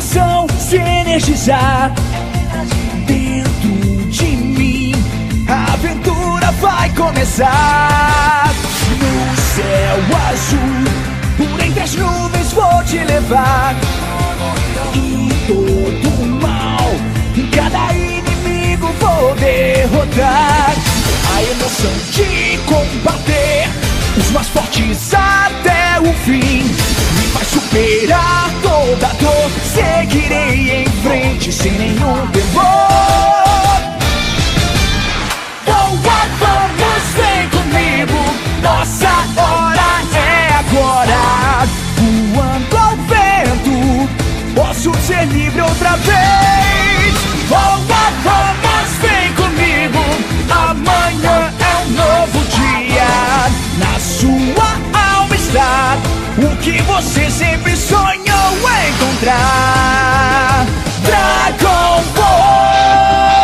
coração se energizar. Dentro de mim a aventura vai começar. No céu azul, por entre as nuvens vou te levar. E todo o mal, cada inimigo vou derrotar. A emoção de combater os mais fortes até o fim me faz superar toda dor. Seguirei em frente sem nenhum temor. Vamos, vem comigo, nossa hora é agora. Voando ao vento, posso ser livre outra vez. Vamos, vem comigo, amanhã é um novo dia. Na sua alma está o que você sempre sonhou encontrar. Dragon Ball.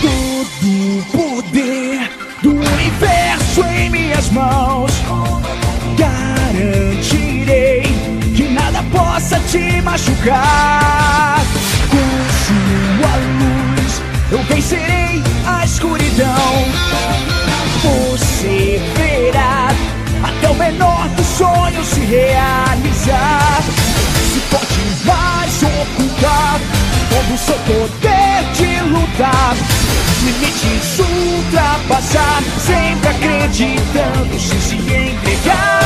Todo o poder do universo em minhas mãos. Garantirei que nada possa te machucar. Com sua luz eu vencerei a escuridão. Você verá até o menor dos sonhos se realizar. Se pode mais ocultar todo o seu poder de lutar. Os limites ultrapassar, sempre acreditando, sem se entregar.